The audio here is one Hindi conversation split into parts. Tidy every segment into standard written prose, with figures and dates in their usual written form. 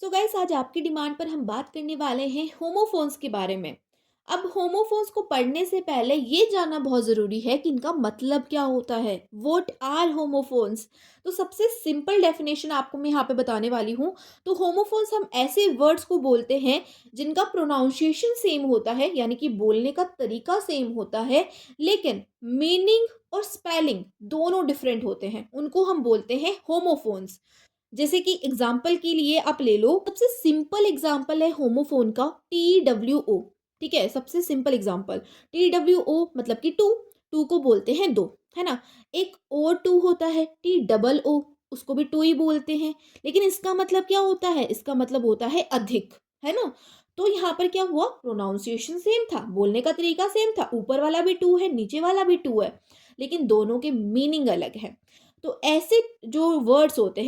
सो गाइस, आज आपकी डिमांड पर हम बात करने वाले हैं होमोफोन्स के बारे में। अब होमोफोन्स को पढ़ने से पहले ये जानना बहुत ज़रूरी है कि इनका मतलब क्या होता है। What are homophones? तो सबसे सिंपल डेफिनेशन आपको मैं यहाँ पे बताने वाली हूँ। तो होमोफोन्स हम ऐसे वर्ड्स को बोलते हैं जिनका प्रोनाउंसिएशन सेम होता है, यानी कि बोलने का तरीका सेम होता है, लेकिन मीनिंग और स्पेलिंग दोनों डिफरेंट होते हैं। उनको हम बोलते हैं होमोफोन्स। जैसे कि एग्जाम्पल के लिए आप ले लो, सबसे सिंपल एग्जाम्पल है होमोफोन का TWO। ठीक है, सबसे सिंपल एग्जाम्पल TWO मतलब कि टू। टू को बोलते हैं दो, है ना। एक और टू होता है TOO, उसको भी टू ही बोलते हैं। लेकिन इसका मतलब क्या होता है? इसका मतलब होता है अधिक, है ना। तो यहाँ पर क्या हुआ? प्रोनाउंसिएशन सेम था, बोलने का तरीका सेम था, ऊपर वाला भी टू है, नीचे वाला भी टू है, लेकिन दोनों के मीनिंग अलग है। तो ऐसे जो वर्ड्स होते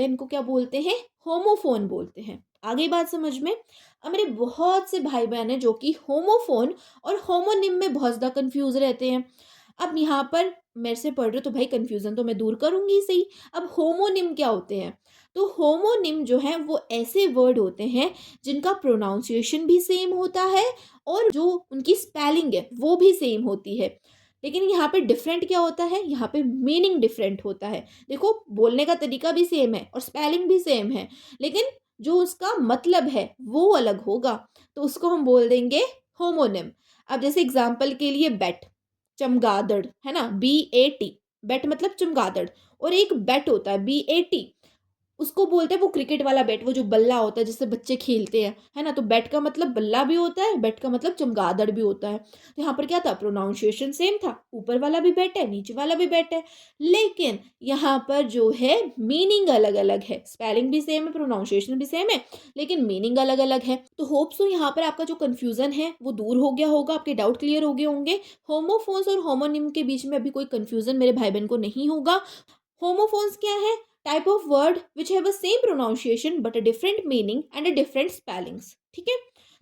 हैं इनको क्या बोलते हैं? होमोफोन बोलते हैं। आगे बात समझ में। अब मेरे बहुत से भाई बहन हैं जो कि होमोफोन और होमोनिम में बहुत ज़्यादा कंफ्यूज रहते हैं। अब यहाँ पर मेरे से पढ़ रहे हो तो भाई कंफ्यूजन तो मैं दूर करूंगी ही सही। अब होमोनिम क्या होते हैं? तो होमोनिम जो है वो ऐसे वर्ड होते हैं जिनका प्रोनाउंसिएशन भी सेम होता है और जो उनकी स्पेलिंग है वो भी सेम होती है। लेकिन यहाँ पे डिफरेंट क्या होता है? यहाँ पे मीनिंग डिफरेंट होता है। देखो, बोलने का तरीका भी सेम है और स्पेलिंग भी सेम है, लेकिन जो उसका मतलब है वो अलग होगा। तो उसको हम बोल देंगे होमोनिम। अब जैसे एग्जाम्पल के लिए बैट, चमगादड़, है ना, BAT। बैट मतलब चमगादड़। और एक बैट होता है BAT, उसको बोलते हैं वो क्रिकेट वाला बैट, वो जो बल्ला होता है जिससे बच्चे खेलते हैं, है ना। तो बैट का मतलब बल्ला भी होता है, बैट का मतलब चमगादड़ भी होता है। तो यहाँ पर क्या था? प्रोनाउंसिएशन सेम था, ऊपर वाला भी बैट है, नीचे वाला भी बैट है, लेकिन यहाँ पर जो है मीनिंग अलग अलग है। स्पेलिंग भी सेम है, प्रोनाउंसिएशन भी सेम है, लेकिन मीनिंग अलग अलग है। तो होप सो यहाँ पर आपका जो कंफ्यूजन है वो दूर हो गया होगा, आपके डाउट क्लियर हो गए होंगे। होमोफोन्स और होमोनिम के बीच में अभी कोई कंफ्यूजन मेरे भाई बहन को नहीं होगा। Homophones क्या है? Type of word which have a same pronunciation but a different meaning and a different spellings. ठीक है,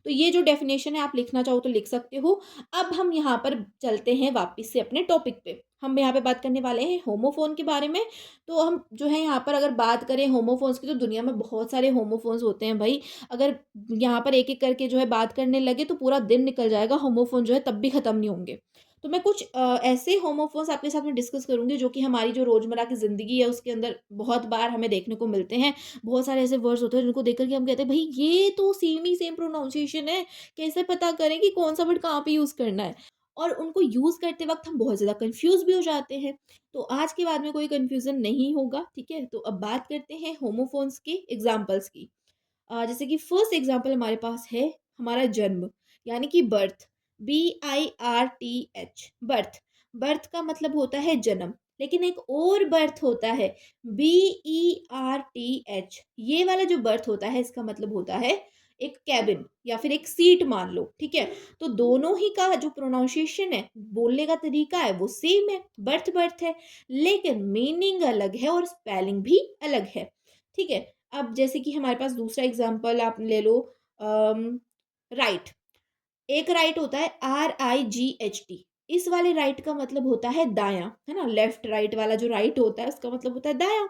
तो ये जो डेफिनेशन है आप लिखना चाहो तो लिख सकते हो। अब हम यहाँ पर चलते हैं वापस से अपने टॉपिक पे। हम यहाँ पे बात करने वाले हैं होमोफोन के बारे में। तो हम जो है यहाँ पर अगर बात करें होमोफोन्स की, तो दुनिया में बहुत सारे होमोफोन्स होते हैं भाई। अगर यहाँ पर एक एक करके जो है बात करने लगे तो पूरा दिन निकल जाएगा, होमोफोन जो है तब भी खत्म नहीं होंगे। तो मैं कुछ ऐसे होमोफोन्स आपके साथ में डिस्कस करूँगी जो कि हमारी जो रोज़मर्रा की ज़िंदगी है उसके अंदर बहुत बार हमें देखने को मिलते हैं। बहुत सारे ऐसे वर्ड्स होते हैं जिनको देख कर के हम कहते हैं भई ये तो सेम ही सेम प्रोनाउंसिएशन है, कैसे पता करें कि कौन-सा वर्ड कहाँ पे यूज़ करना है? और उनको यूज़ करते वक़्त हम बहुत ज़्यादा कन्फ्यूज़ भी हो जाते हैं। तो आज के बाद में कोई कन्फ्यूज़न नहीं होगा, ठीक है? तो अब बात करते हैं होमोफोन्स के एग्ज़ाम्पल्स की। जैसे कि फर्स्ट एग्जांपल हमारे पास है हमारा जन्म, यानी कि बर्थ। BIRTH, birth. बर्थ का मतलब होता है जन्म, लेकिन एक और बर्थ होता है BERTH। ये वाला जो बर्थ होता है इसका मतलब होता है एक कैबिन या फिर एक सीट मान लो, ठीक है। तो दोनों ही का जो प्रोनाउंसिएशन है, बोलने का तरीका है, वो सेम है, बर्थ बर्थ है, लेकिन मीनिंग अलग है और स्पेलिंग भी अलग है। ठीक है। अब जैसे कि हमारे पास दूसरा एग्जांपल आप ले लो, राइट। एक राइट होता है RIGHT। इस वाले राइट का मतलब होता है दायां, है ना। लेफ्ट राइट वाला जो राइट होता है उसका मतलब होता है दायां।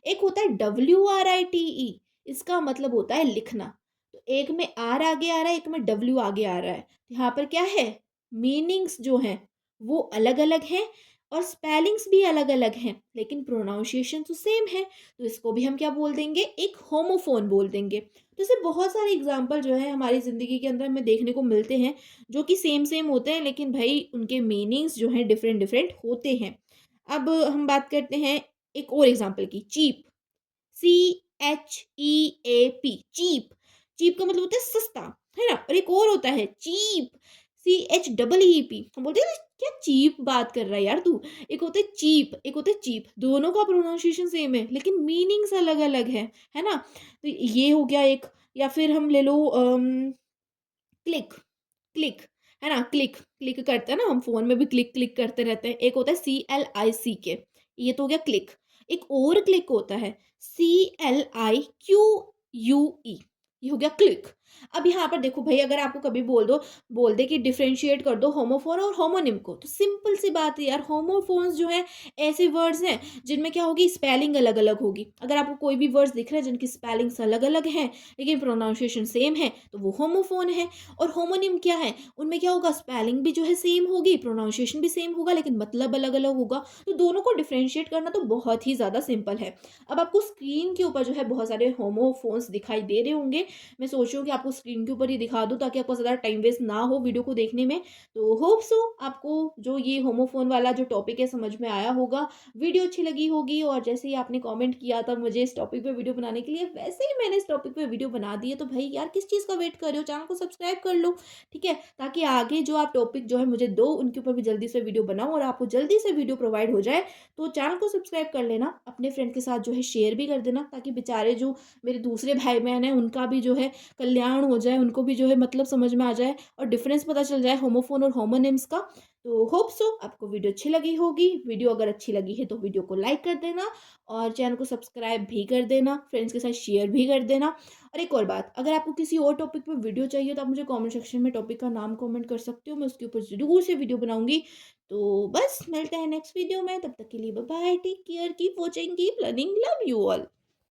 एक होता है WRITE, इसका मतलब होता है लिखना। तो एक में आर आगे आ रहा है, एक में डब्ल्यू आगे आ रहा है। तो यहाँ पर क्या है? मीनिंग्स जो हैं वो अलग अलग हैं और स्पेलिंग्स भी अलग अलग हैं, लेकिन प्रोनाउंसिएशन तो सेम है। तो इसको भी हम क्या बोल देंगे? एक होमोफोन बोल देंगे। तो ऐसे बहुत सारे एग्जाम्पल जो है हमारी ज़िंदगी के अंदर हमें देखने को मिलते हैं, जो कि सेम सेम होते हैं, लेकिन भाई उनके मीनिंग्स जो हैं डिफरेंट डिफरेंट होते हैं। अब हम बात करते हैं एक और एग्जाम्पल की, चीप। CHEAP, cheap. चीप का मतलब होता है सस्ता, है ना। और एक और होता है चीप, CHEEP। हम बोलते हैं क्या चीप बात कर रहा है यार तू। एक होता है चीप, एक होता है चीप, दोनों का प्रोनाउंसिएशन सेम है लेकिन मीनिंग्स अलग अलग है ना। तो ये हो गया एक। या फिर हम ले लो क्लिक। क्लिक, है ना। क्लिक क्लिक करते हैं ना हम, फोन में भी क्लिक क्लिक करते रहते हैं। एक होता है CLICK, ये तो हो गया क्लिक। एक और क्लिक होता है CLIQUE, ये हो गया क्लिक। अब यहाँ पर देखो भई, अगर आपको कभी बोल दे कि डिफरेंशिएट कर दो होमोफोन और होमोनिम को, तो सिंपल सी बात है यार, होमोफोन्स जो हैं ऐसे वर्ड्स हैं जिनमें क्या होगी, स्पेलिंग अलग-अलग होगी। अगर आपको कोई भी वर्ड्स दिख रहे हैं जिनकी स्पेलिंग्स अलग-अलग हैं, लेकिन प्रोनाउंसिएशन सेम है, तो वो होमोफोन है। और होमोनिम क्या है? उनमें क्या होगा, स्पेलिंग भी जो है सेम होगी, प्रोनाउंसिएशन भी सेम होगा, लेकिन मतलब अलग-अलग होगा। तो दोनों को डिफरेंशिएट करना तो बहुत ही ज़्यादा सिंपल है। अब आपको स्क्रीन के ऊपर जो है बहुत सारे होमोफोन्स दिखाई दे रहे होंगे। मैं सोच रही हूँ कि आपको स्क्रीन के ऊपर ही दिखा दूँ ताकि आपको ज़्यादा टाइम वेस्ट ना हो वीडियो को देखने में। तो होप सो आपको जो ये होमोफ़ोन वाला जो टॉपिक है समझ में आया होगा, वीडियो अच्छी लगी होगी, और जैसे ही आपने कमेंट किया था मुझे इस टॉपिक पे वीडियो बनाने के लिए, वैसे ही मैंने इस टॉपिक पे वीडियो बना दी है। तो भई यार, किस चीज़ का वेट कर रहे हो? चैनल को सब्सक्राइब कर लो, ठीक है? ताकि आगे जो आप टॉपिक जो है मुझे दो, उनके ऊपर भी जल्दी से वीडियो बनाऊँ और आपको जल्दी से वीडियो प्रोवाइड हो जाए। तो चैनल को सब्सक्राइब कर लेना, अपने फ्रेंड के साथ जो है शेयर भी कर देना, ताकि बेचारे जो मेरे दूसरे भाई-बहन हैं उनका भी जो है कल्याण हो जाए, उनको भी जो है मतलब समझ में आ जाए और डिफरेंस पता चल जाए होमोफोन और होमोनिम्स का। तो होप सो आपको वीडियो अच्छी लगी होगी। वीडियो अगर अच्छी लगी है तो वीडियो को लाइक कर देना और चैनल को सब्सक्राइब भी कर देना, फ्रेंड्स के साथ शेयर भी कर देना। और एक और बात, अगर आपको किसी और टॉपिक पे वीडियो चाहिए तो आप मुझे कमेंट सेक्शन में टॉपिक का नाम कमेंट कर सकते हो, मैं उसके ऊपर ज़रूर से वीडियो बनाऊँगी। तो बस मिलते हैं नेक्स्ट वीडियो में, तब तक के लिए bye bye, take care, keep watching, keep learning, love you all.